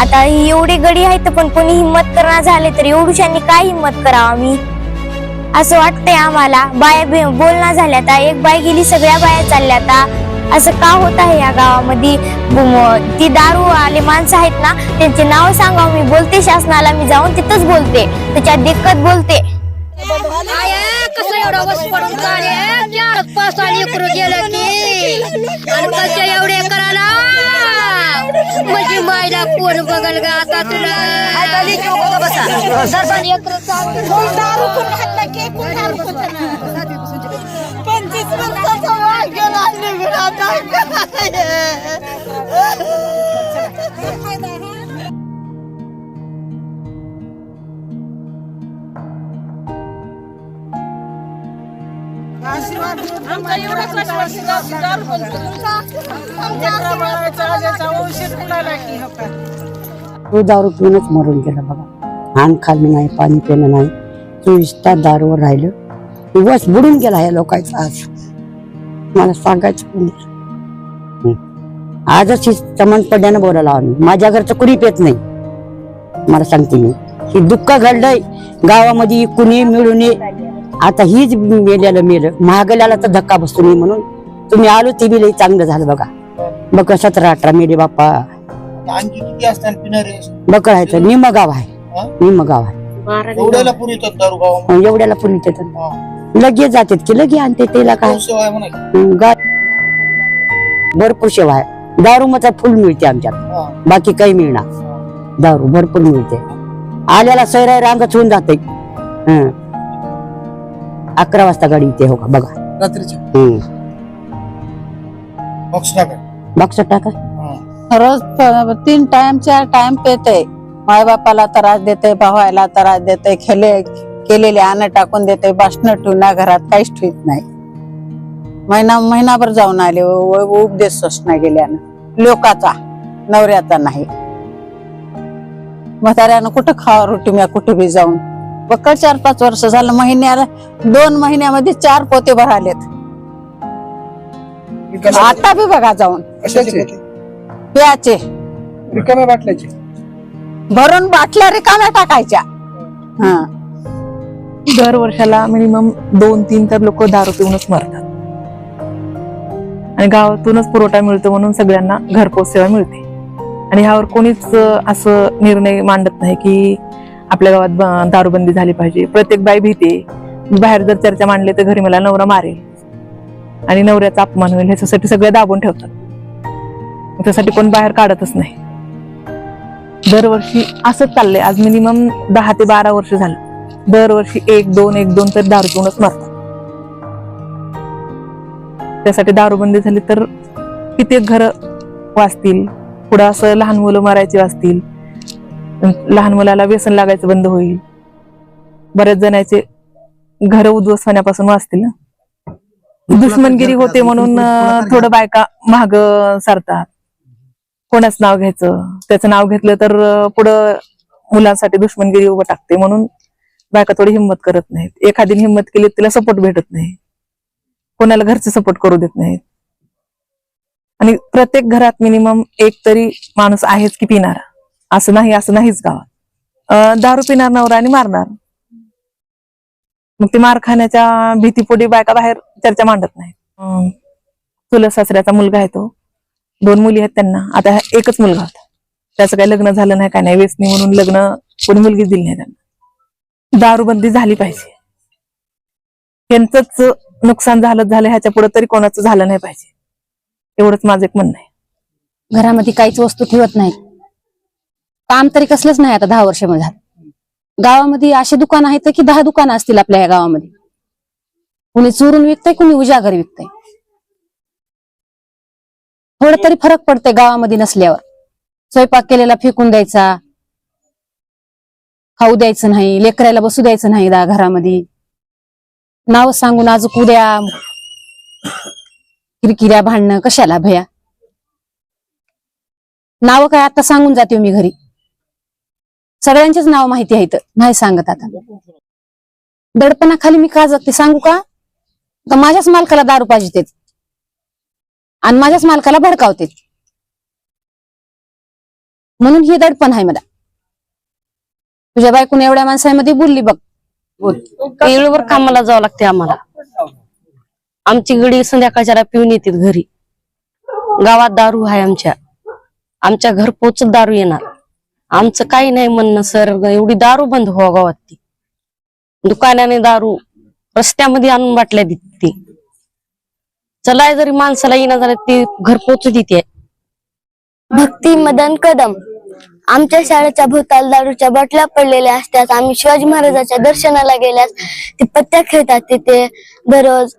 आता ही एवढी गडी आहेत पण कोणी हिंमत करणार झाले तर एवढ्यानी काय हिंमत करावं मी असं वाटतंय आम्हाला। बाया बोलणं झाल्या, आता एक बाई गेली सगळ्या बाया चालल्या, आता असं का होत आहे या गावामध्ये? ती दारू आले माणसं आहेत ना त्यांचे नाव सांगा, मी बोलते शासनाला, मी जाऊन तिथंच बोलते, त्याच्या दिक्कत बोलते। कसं एवढं वस पडून काढे 4-5 लेकरं गेलं की आणि कसं एवढे करायला म्हणजे मायला कोण बघल ग आता तुला? तो दारू पिऊनच मरून गेला बघा। हान खाल्लं नाही, पाणी पिणं नाही, 24 तास दारूवर राहिलं, दिवस बुडून गेला या लोकांचा। आज मला सांगायचं कोणी, आजच ही चमन पडल्यानं बोलायला आम्ही, माझ्या घरचं कुणी पेत नाही। मला सांगते मी, हे दुःख घडलंय गावामध्ये, कुणी मिळून आता हीच मेल्याला मेलं, महागल्याला तर धक्का बसतो नाही, म्हणून तुम्ही आलो ते बी लई चांगलं झालं बघा। बघ 17-18 मेले बाप्पा। आणखी किती असतात पिणारे? बकळायचं निम गाव आहे, निम गाव आहे, एवढ्याला पुरी येतात दारू गावामध्ये? एवढ्याला पूर्वी येतात, लगे जातात की लगे आणते, त्याला काय भरपूर सेवा आहे। दारू मग फुल मिळते आमच्यात, बाकी काही मिळणार, दारू भरपूर मिळते। आल्याला सैराय रांगच होऊन जाते। 11 वाजता गाडी येते हो का बघा रात्रीच्या बॉक्स टाका। रोज 3 टाइम 4 टाइम पेते, माय बापाला त्रास देते, भावायला त्रास देते, केलेले अन्न टाकून देते, बासणं ठेवून घरात काहीच ठेवत नाही। महिनाभर जाऊन आले, उपदेश नाही गेल्यानं, लोकाचा नवऱ्याचा नाही। म्हाताऱ्यानं कुठं खावा रोटी, मी कुठे बी जाऊन बक्कळ 4-5 वर्ष झालं, महिन्याला 2 महिन्यामध्ये 4 पोते भरालेत। आता बी बघा जाऊन प्याचे रिकाम्या बाटल्याचे भरून बाटल्या रिकाम्या टाकायच्या। दर वर्षाला मिनिमम 2-3 तर लोक दारू पिऊनच मरतात आणि गावातूनच पुरवठा मिळतो म्हणून सगळ्यांना घरपोच सेवा मिळते। आणि ह्यावर कोणीच असं निर्णय मांडत नाही की आपल्या गावात दारूबंदी झाली पाहिजे। प्रत्येक बाई भीते, बाहेर जर चर्चा मांडली तर घरी मला नवरा मारेल आणि नवऱ्याचा अपमान होईल, ह्याच्यासाठी सगळे दाबून ठेवतात, त्यासाठी कोण बाहेर काढतच नाही। दरवर्षी असंच चाललंय, आज मिनिमम 10 ते 12 वर्ष झालं, दरवर्षी 1-2 तर दारू पिऊनच मरतात। त्यासाठी दारूबंदी झाली तर कित्येक घर वाचतील, पुढं असं लहान मुलं मरायची वाचतील, लहान मुलाला व्यसन लागायचं बंद होईल, बऱ्याच जणांचे घर उद्ध्वस्त होण्यापासून वाचतील ना। दुश्मनगिरी होते म्हणून थोडं बायका महाग सरतात, कोणाच नाव घ्यायचं, त्याचं नाव घेतलं तर पुढं मुलांसाठी दुश्मनगिरी उभं टाकते, म्हणून बायका थोडी हिंमत करत नाहीत। एखादी हिंमत केली तिला सपोर्ट भेटत नाही, कोणाला घरचे सपोर्ट करू देत नाहीत। आणि प्रत्येक घरात मिनिमम एक तरी माणूस आहेच की पिणारा, असं नाहीच गावात। दारू पिणार नवरा आणि मारणार, मग ते मार खाण्याच्या भीतीपोटी बायका बाहेर चर्चा मांडत नाहीत। चुलत सासऱ्याचा मुलगा आहे, तो 2 मुली आहेत त्यांना, आता एकच मुलगा होता, त्याचं काही लग्न झालं नाही, काय नाही, व्यसनी म्हणून लग्न कोणी मुलगीच दिली नाही त्यांना। दारूबंदी झाली पाहिजे, त्यांचंच नुकसान झालं ह्याच्या पुढे तरी कोणाचं झालं नाही पाहिजे, एवढंच माझं एक म्हणणं आहे। घरामध्ये काहीच वस्तू ठेवत नाही, काम तरी कसलंच नाही। आता 10 वर्ष झालं गावामध्ये अशी दुकान आहेत की 10 दुकानं असतील आपल्या या गावामध्ये, कुणी चोरून विकतय, कुणी उजागर विकतय। थोडं तरी फरक पडतंय गावामध्ये नसल्यावर। स्वयंपाक केलेला फेकून द्यायचा, खाऊ द्यायचं नाही, लेकरायला बसू द्यायचं नाही घरामध्ये, नाव सांगून अजून उद्या किरकिऱ्या भांडणं कशाला भया? नाव काय आता सांगून जाते मी घरी, सगळ्यांचेच नाव माहिती आहेत, नाही सांगत आता। दडपणाखाली मी का जाते सांगू का? माझ्याच मालकाला दारू पाहिजे आणि माझ्याच मालकाला भडकावते, म्हणून ही दडपण आहे मला. तुझ्या बायकोन एवढ्या माणसांमध्ये बोलली बघ. वेळेवर कामाला जावं लागते आम्हाला. आमची गडी संध्याकाळच्या पिऊन येतात घरी. गावात दारू आहे आमच्या घर पोचत दारू येणार. आमचं काही नाही म्हणणं सर, एवढी दारू बंद व्हावं गावात. ती दुकानाने दारू रस्त्यामध्ये आणून बाटल्या देते. चलाय जरी माणसाला येणं झालं ते घर पोचू देते. भक्ती मदन कदम. आमच्या शाळेच्या भोवताल दारूच्या बाटल्या पडलेल्या असतात. आम्ही शिवाजी महाराजाच्या दर्शनाला गेल्यास ते पत्त्या खेळतात तिथे दररोज.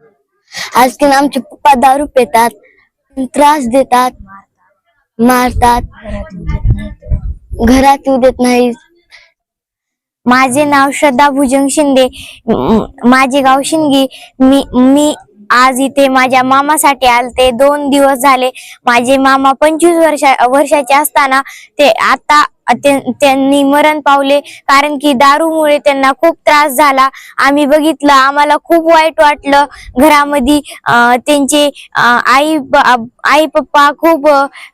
आज की आमचे पप्पा दारू पितात, त्रास देतात, मारतात, घरात येऊ देत नाही. माझे नाव श्रद्धा भुजंग शिंदे. माझे गाव शिंदगी. मी आज इथे माझ्या मामासाठी आलते. 2 दिवस झाले. माझे मामा 25 वर्षाचे असताना ते आता त्यांनी मरण पावले, कारण की दारूमुळे त्यांना खूप त्रास झाला. आम्ही बघितलं, आम्हाला खूप वाईट वाटलं. घरामध्ये त्यांचे आई पप्पा खूप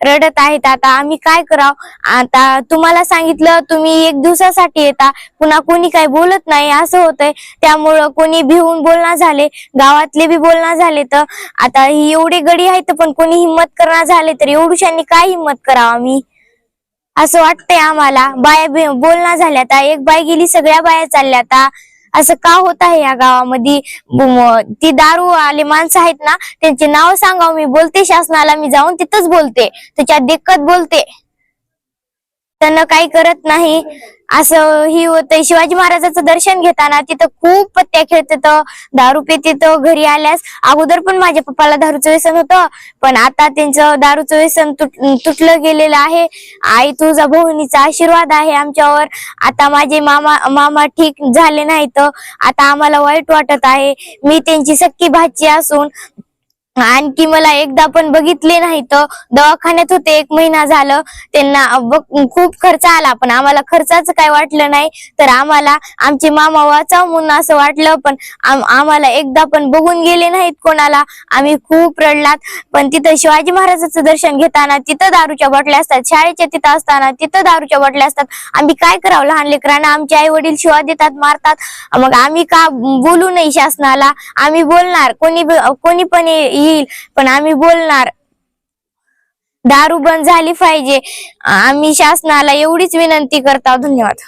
रडत आहेत. आता आम्ही काय करावं? आता तुम्हाला सांगितलं, तुम्ही 1 दिवसासाठी येता, पुन्हा कोणी काही बोलत नाही, असं होतंय. त्यामुळं कोणी भिवून बोलणं झाले, गावातले बी बोलणं झाले. तर आता ही एवढे गडी आहेत पण कोणी हिंमत करणार झाले तर एवढ्यानी काय हिंमत करावं आम्ही, असं वाटतंय आम्हाला. बाया बोलणं झाल्या, आता एक बाई गेली, सगळ्या बाया चालल्या. आता असं का होत आहे या गावामध्ये? ती दारू आले माणसं आहेत ना, त्यांचे नाव सांगावं. मी बोलते शासनाला, मी जाऊन तिथंच बोलते, त्याच्या देखत बोलते. त्यांना काही करत नाही. असं ही होतंय. शिवाजी महाराजाचं दर्शन घेताना तिथं खूप पत्त्या खेळतात, दारू पितात. घरी आल्यास अगोदर पण माझ्या पप्पाला दारूचं व्यसन होतं, पण आता त्यांचं दारूचं व्यसन तुटलं गेलेलं आहे. आई तुळजा भवानीचा आशीर्वाद आहे आमच्यावर. आता माझे मामा ठीक झाले नाहीत. आता आम्हाला वाईट वाटत आहे. मी त्यांची सख्खी भाची असून आणखी मला एकदा पण बघितले नाही. तर दवाखान्यात होते, 1 महिना झालं. त्यांना खूप खर्च आला, पण आम्हाला खर्चाचं काय वाटलं नाही. तर आम्हाला आमचे मामा वाचाव म्हणून असं वाटलं, पण आम्हाला एकदा पण बघून गेले नाहीत कोणाला. आम्ही खूप रडलात. पण तिथं शिवाजी महाराजाचं दर्शन घेताना तिथं दारूच्या बाटल्या असतात, शाळेच्या तिथं असताना तिथं दारूच्या बाटल्या असतात. आम्ही काय करावं? लहान लेकरांना आमचे आई वडील शिवा देतात, मारतात. मग आम्ही का बोलू नाही शासनाला? आम्ही बोलणार, कोणी पण येईल, पण आम्ही बोलणार. दारू बंद झाली पाहिजे. आम्ही शासनाला एवढीच विनंती करतो. धन्यवाद.